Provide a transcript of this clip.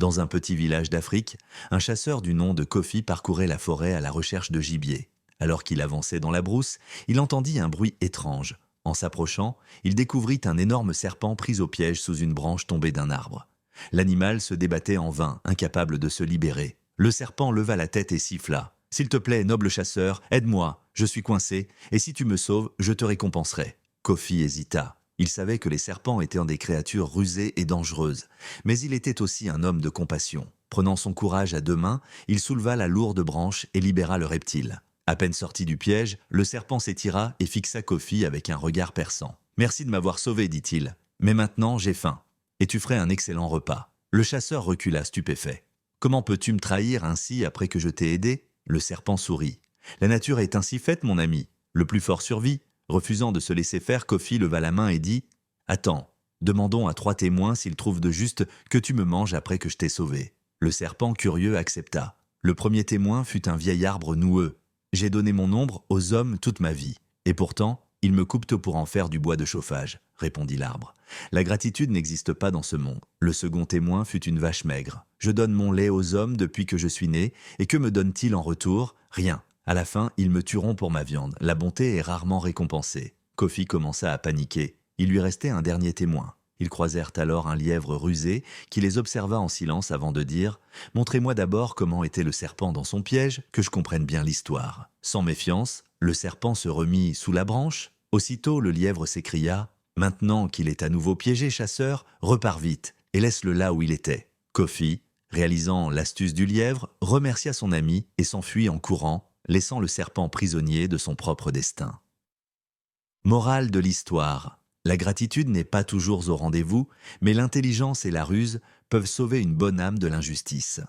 Dans un petit village d'Afrique, un chasseur du nom de Kofi parcourait la forêt à la recherche de gibier. Alors qu'il avançait dans la brousse, il entendit un bruit étrange. En s'approchant, il découvrit un énorme serpent pris au piège sous une branche tombée d'un arbre. L'animal se débattait en vain, incapable de se libérer. Le serpent leva la tête et siffla. « S'il te plaît, noble chasseur, aide-moi, je suis coincé, et si tu me sauves, je te récompenserai. » Kofi hésita. Il savait que les serpents étaient des créatures rusées et dangereuses, mais il était aussi un homme de compassion. Prenant son courage à deux mains, il souleva la lourde branche et libéra le reptile. À peine sorti du piège, le serpent s'étira et fixa Kofi avec un regard perçant. « Merci de m'avoir sauvé, dit-il. Mais maintenant, j'ai faim. Et tu ferais un excellent repas. » Le chasseur recula stupéfait. « Comment peux-tu me trahir ainsi après que je t'ai aidé ?» Le serpent sourit. « La nature est ainsi faite, mon ami. Le plus fort survit. » Refusant de se laisser faire, Kofi leva la main et dit « Attends, demandons à 3 témoins s'ils trouvent de juste que tu me manges après que je t'ai sauvé. » Le serpent, curieux, accepta. Le premier témoin fut un vieil arbre noueux. « J'ai donné mon ombre aux hommes toute ma vie. Et pourtant, ils me coupent pour en faire du bois de chauffage, » répondit l'arbre. « La gratitude n'existe pas dans ce monde. » Le second témoin fut une vache maigre. « Je donne mon lait aux hommes depuis que je suis né, et que me donnent-ils en retour? Rien. À la fin, ils me tueront pour ma viande. La bonté est rarement récompensée. » Kofi commença à paniquer. Il lui restait un dernier témoin. Ils croisèrent alors un lièvre rusé qui les observa en silence avant de dire « Montrez-moi d'abord comment était le serpent dans son piège, que je comprenne bien l'histoire. » Sans méfiance, le serpent se remit sous la branche. Aussitôt, le lièvre s'écria « Maintenant qu'il est à nouveau piégé, chasseur, repars vite et laisse-le là où il était. » Kofi, réalisant l'astuce du lièvre, remercia son ami et s'enfuit en courant, laissant le serpent prisonnier de son propre destin. Morale de l'histoire. La gratitude n'est pas toujours au rendez-vous, mais l'intelligence et la ruse peuvent sauver une bonne âme de l'injustice.